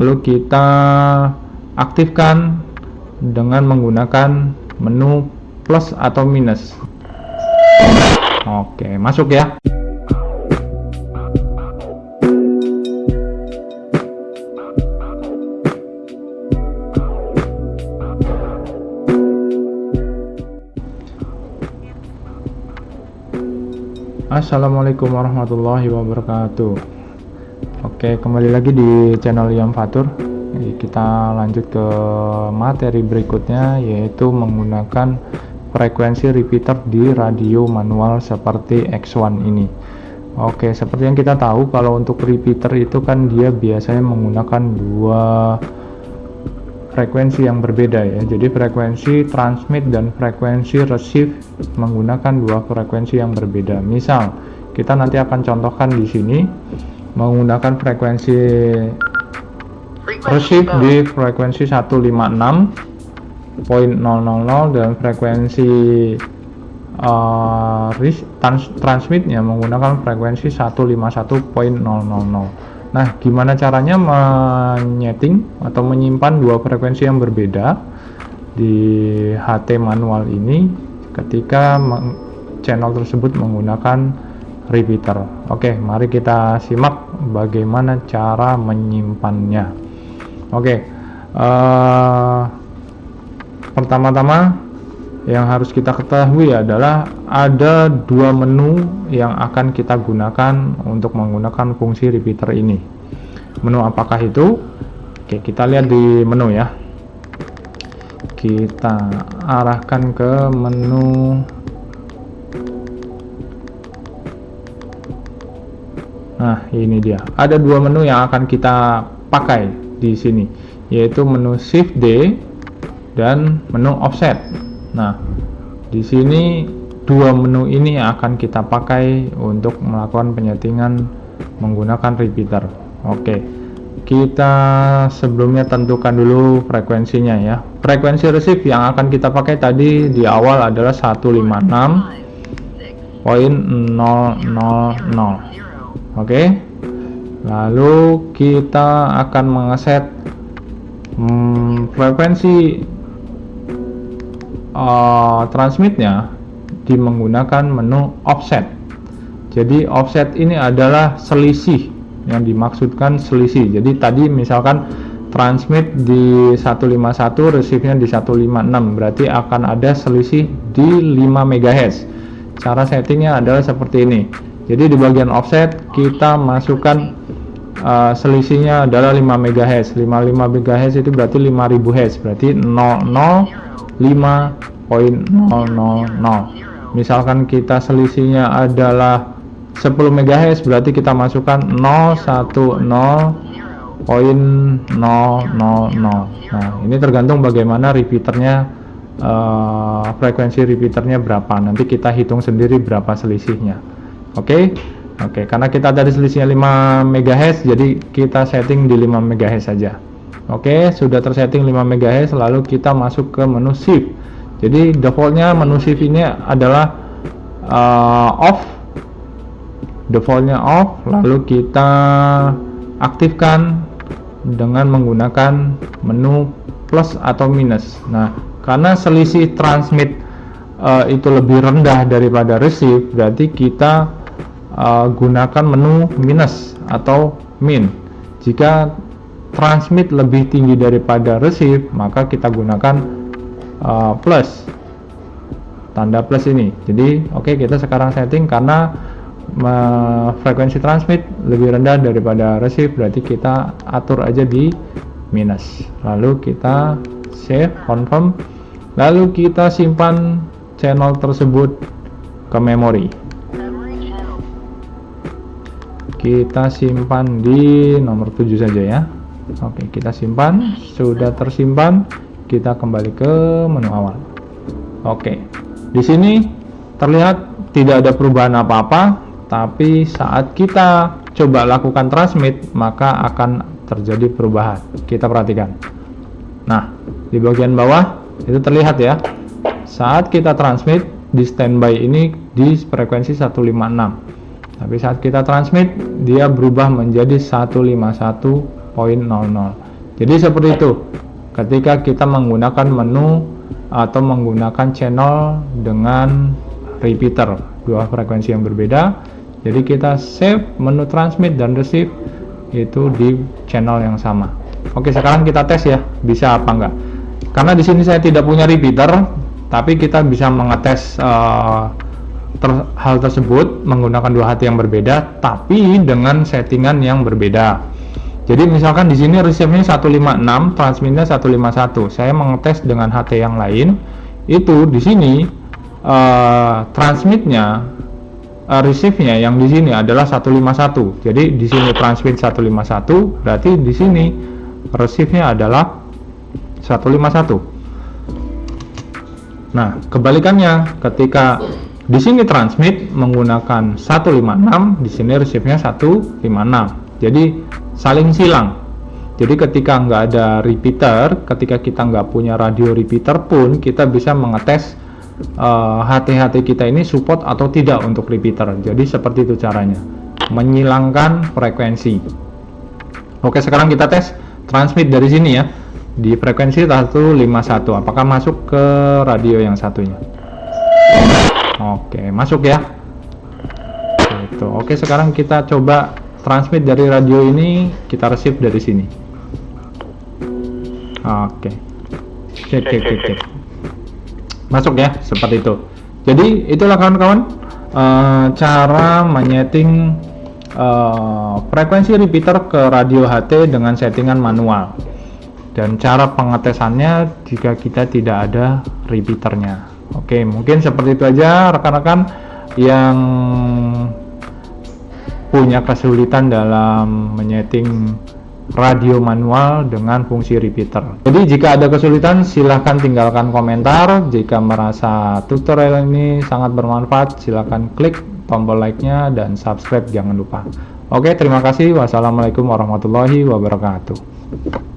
lalu kita aktifkan dengan menggunakan menu plus atau minus. Oke, masuk ya. Assalamualaikum warahmatullahi wabarakatuh. Oke, kembali lagi di channel Iam Fatur. Kita lanjut ke materi berikutnya, yaitu menggunakan frekuensi repeater di radio manual seperti X1 ini. Oke, seperti yang kita tahu, kalau untuk repeater itu kan dia biasanya menggunakan dua frekuensi yang berbeda ya. Jadi frekuensi transmit dan frekuensi receive menggunakan dua frekuensi yang berbeda. Misal kita nanti akan contohkan di sini menggunakan frekuensi receive di frekuensi 156.000 dan frekuensi transmitnya menggunakan frekuensi 151.000. Nah, gimana caranya menyeting atau menyimpan dua frekuensi yang berbeda di HT manual ini ketika channel tersebut menggunakan repeater? Oke, mari kita simak bagaimana cara menyimpannya. Oke, pertama-tama yang harus kita ketahui adalah ada dua menu yang akan kita gunakan untuk menggunakan fungsi repeater ini. Menu apakah itu? Oke, kita lihat di menu ya. Kita arahkan ke menu Nah, ini dia. Ada dua menu yang akan kita pakai di sini, yaitu menu Shift D dan menu Offset. Nah, di sini dua menu ini akan kita pakai untuk melakukan penyetingan menggunakan repeater. Oke, kita sebelumnya tentukan dulu frekuensinya ya. Frekuensi receive yang akan kita pakai tadi di awal adalah 156.000. Oke, lalu kita akan mengeset frekuensi transmitnya di menggunakan menu offset. Jadi offset ini adalah selisih, yang dimaksudkan selisih. Jadi tadi misalkan transmit di 151, receive-nya di 156, berarti akan ada selisih di 5 MHz. Cara settingnya adalah seperti ini. Jadi di bagian offset kita masukkan selisihnya adalah 5 MHz. 5 MHz itu berarti 5000 Hz, berarti 005.000. Misalkan kita selisihnya adalah 10 MHz, berarti kita masukkan 010.000. Nah, ini tergantung bagaimana repeaternya, frekuensi repeaternya berapa. Nanti kita hitung sendiri berapa selisihnya. Oke, karena kita tadi selisihnya 5 MHz, jadi kita setting di 5 MHz saja. Oke, sudah tersetting 5 MHz, lalu kita masuk ke menu shift. Jadi defaultnya menu shift ini adalah off, defaultnya off, lalu kita aktifkan dengan menggunakan menu plus atau minus. Nah, karena selisih transmit itu lebih rendah daripada receive, berarti kita gunakan menu minus atau min. Jika transmit lebih tinggi daripada receive, maka kita gunakan plus, tanda plus ini. Jadi oke, kita sekarang setting karena frekuensi transmit lebih rendah daripada receive, berarti kita atur aja di minus. Lalu kita save, confirm, lalu kita simpan channel tersebut ke memori. Kita simpan di nomor 7 saja ya. Oke, kita simpan. Sudah tersimpan, kita kembali ke menu awal. Oke, di sini terlihat tidak ada perubahan apa-apa, tapi saat kita coba lakukan transmit, maka akan terjadi perubahan. Kita perhatikan. Nah, di bagian bawah itu terlihat ya, saat kita transmit di standby ini di frekuensi 156. Tapi saat kita transmit, dia berubah menjadi 151.000. Jadi seperti itu. Ketika kita menggunakan menu atau menggunakan channel dengan repeater, dua frekuensi yang berbeda. Jadi kita save menu transmit dan receive itu di channel yang sama. Oke, sekarang kita tes ya, bisa apa enggak. Karena di sini saya tidak punya repeater, tapi kita bisa mengetes hal tersebut menggunakan dua HT yang berbeda, tapi dengan settingan yang berbeda. Jadi misalkan di sini receive-nya 156, transmitnya 151. Saya mengetes dengan HT yang lain, itu di sini transmitnya receive-nya yang di sini adalah 151. Jadi di sini transmit 151, berarti di sini receive-nya adalah 151. Nah, kebalikannya, ketika di sini transmit menggunakan 156, di sini receive-nya 156. Jadi saling silang. Jadi ketika nggak ada repeater, ketika kita nggak punya radio repeater pun, kita bisa mengetes HT-HT kita ini support atau tidak untuk repeater. Jadi seperti itu caranya, menyilangkan frekuensi. Oke, sekarang kita tes transmit dari sini ya, di frekuensi 151. Apakah masuk ke radio yang satunya? Oke, masuk ya. Itu. Oke, sekarang kita coba transmit dari radio ini, kita receive dari sini. Oke, cek. Masuk ya, seperti itu. Jadi itulah kawan-kawan cara menyeting frekuensi repeater ke radio HT dengan settingan manual, dan cara pengetesannya jika kita tidak ada repeaternya. Oke, mungkin seperti itu aja rekan-rekan yang punya kesulitan dalam menyeting radio manual dengan fungsi repeater. Jadi jika ada kesulitan, silahkan tinggalkan komentar. Jika merasa tutorial ini sangat bermanfaat, silahkan klik tombol like-nya dan subscribe jangan lupa. Oke, terima kasih. Wassalamualaikum warahmatullahi wabarakatuh.